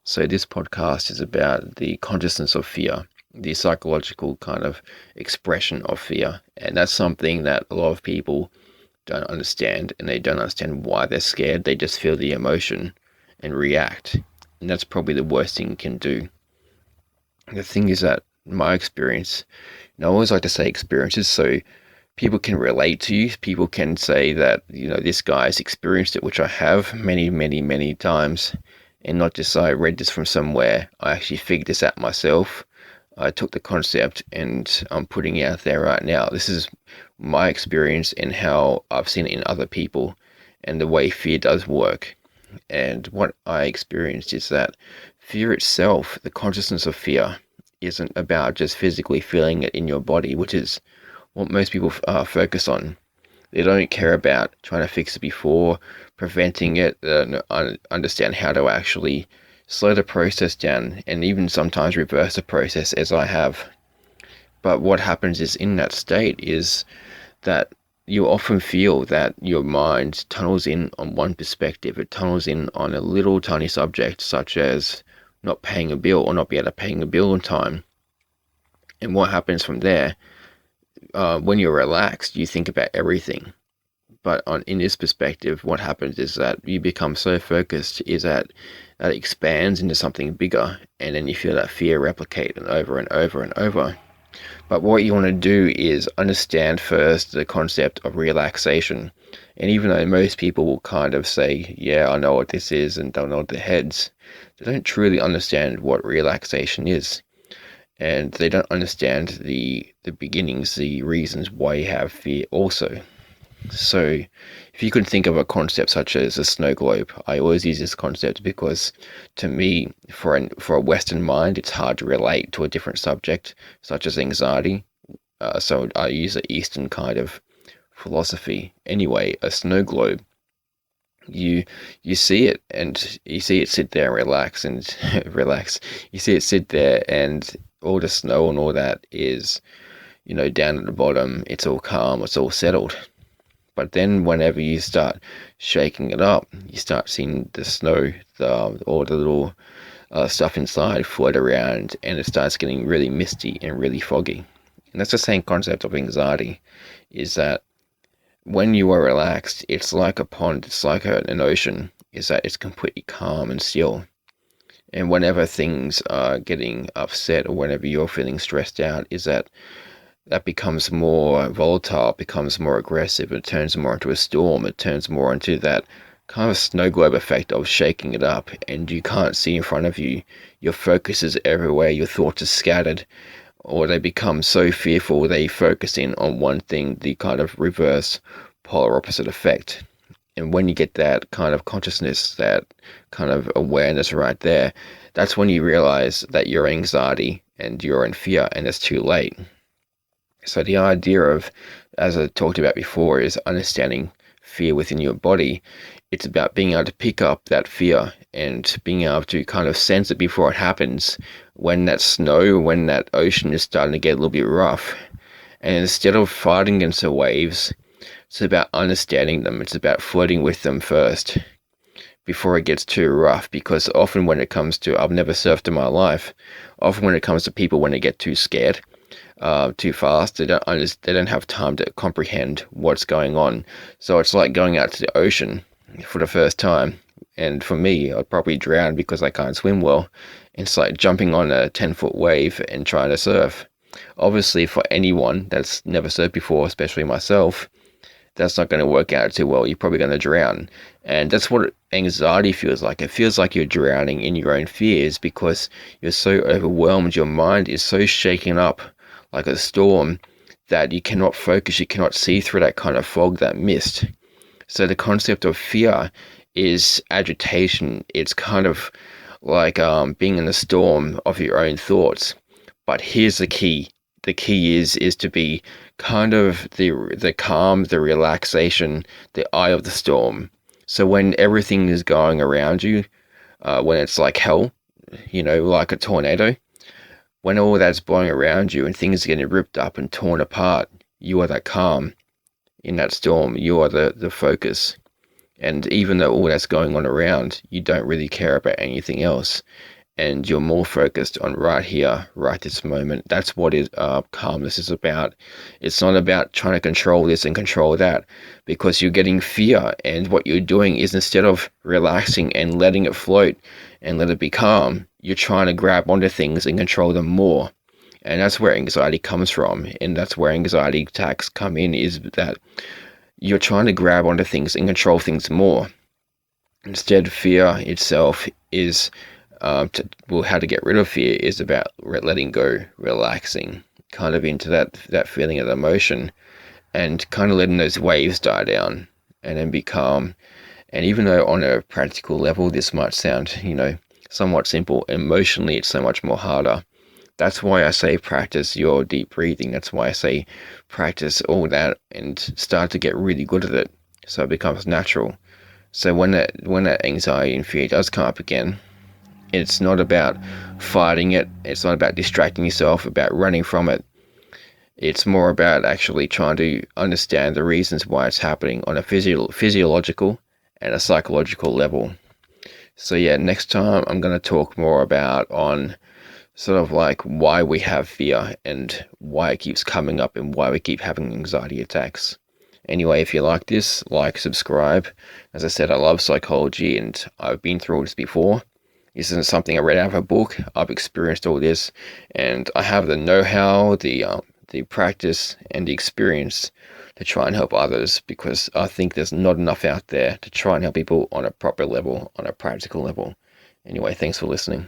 So, this podcast is about the consciousness of fear, the psychological kind of expression of fear. And that's something that a lot of people don't understand, and they don't understand why they're scared. They just feel the emotion and react. And that's probably the worst thing you can do. The thing is that, in my experience, I always like to say experiences so people can relate to you. People can say that, this guy's experienced it, which I have many, many, many times. And not just I read this from somewhere. I actually figured this out myself. I took the concept and I'm putting it out there right now. This is my experience and how I've seen it in other people and the way fear does work. And what I experienced is that fear itself, the consciousness of fear, isn't about just physically feeling it in your body, which is what most people focus on. They don't care about trying to fix it before, preventing it, understand how to actually slow the process down and even sometimes reverse the process as I have. But what happens is in that state is that you often feel that your mind tunnels in on one perspective. It tunnels in on a little tiny subject, such as not paying a bill or not be able to paying a bill on time. And what happens from there, when you're relaxed, you think about everything. But in this perspective, what happens is that you become so focused is that it expands into something bigger, and then you feel that fear replicate and over and over and over. But what you want to do is understand first the concept of relaxation. And even though most people will kind of say, yeah, I know what this is, and don't nod their heads, they don't truly understand what relaxation is. And they don't understand the beginnings, the reasons why you have fear also. So, if you could think of a concept such as a snow globe, I always use this concept because, to me, for a Western mind, it's hard to relate to a different subject such as anxiety. So I use the Eastern kind of philosophy. Anyway, a snow globe, you you see it and you see it sit there and relax and relax. You see it sit there and all the snow and all that is, down at the bottom. It's all calm. It's all settled. But then whenever you start shaking it up, you start seeing the snow, all the little stuff inside float around, and it starts getting really misty and really foggy. And that's the same concept of anxiety, is that when you are relaxed, it's like a pond, it's like an ocean, is that it's completely calm and still. And whenever things are getting upset or whenever you're feeling stressed out, is that becomes more volatile, becomes more aggressive, it turns more into a storm, it turns more into that kind of snow globe effect of shaking it up, and you can't see in front of you. Your focus is everywhere, your thoughts are scattered, or they become so fearful they focus in on one thing, the kind of reverse polar opposite effect. And when you get that kind of consciousness, that kind of awareness right there, that's when you realize that you're anxiety and you're in fear, and it's too late. So the idea of, as I talked about before, is understanding fear within your body. It's about being able to pick up that fear and being able to kind of sense it before it happens, when that snow, when that ocean is starting to get a little bit rough. And instead of fighting against the waves, it's about understanding them. It's about floating with them first before it gets too rough. Because often when it comes to, I've never surfed in my life, often when it comes to people, when they get too scared, too fast. They don't have time to comprehend what's going on. So it's like going out to the ocean for the first time. And for me, I'd probably drown because I can't swim well. It's like jumping on a 10-foot wave and trying to surf. Obviously, for anyone that's never surfed before, especially myself, that's not going to work out too well. You're probably going to drown. And that's what anxiety feels like. It feels like you're drowning in your own fears because you're so overwhelmed. Your mind is so shaken up like a storm that you cannot focus, you cannot see through that kind of fog, that mist. So the concept of fear is agitation. It's kind of like being in the storm of your own thoughts. But here's the key. The key is to be kind of the calm, the relaxation, the eye of the storm. So when everything is going around you, when it's like hell, like a tornado, when all that's blowing around you and things are getting ripped up and torn apart, you are that calm in that storm. You are the focus. And even though all that's going on around, you don't really care about anything else. And you're more focused on right here, right this moment. That's what calmness is about. It's not about trying to control this and control that, because you're getting fear. And what you're doing is, instead of relaxing and letting it float and let it be calm, you're trying to grab onto things and control them more. And that's where anxiety comes from. And that's where anxiety attacks come in, is that you're trying to grab onto things and control things more. Instead, fear itself is, how to get rid of fear is about letting go, relaxing, kind of into that feeling of emotion, and kind of letting those waves die down and then be calm. And even though on a practical level this might sound, somewhat simple, emotionally it's so much more harder. That's why I say practice your deep breathing. That's why I say practice all that and start to get really good at it, so it becomes natural. So when that anxiety and fear does come up again, it's not about fighting it. It's not about distracting yourself, about running from it. It's more about actually trying to understand the reasons why it's happening on a physiological and a psychological level. So yeah, next time I'm going to talk more about on sort of like why we have fear and why it keeps coming up and why we keep having anxiety attacks. Anyway, if you like this, subscribe. As I said, I love psychology and I've been through this before. This isn't something I read out of a book. I've experienced all this, and I have the know-how, the practice, and the experience to try and help others, because I think there's not enough out there to try and help people on a proper level, on a practical level. Anyway, thanks for listening.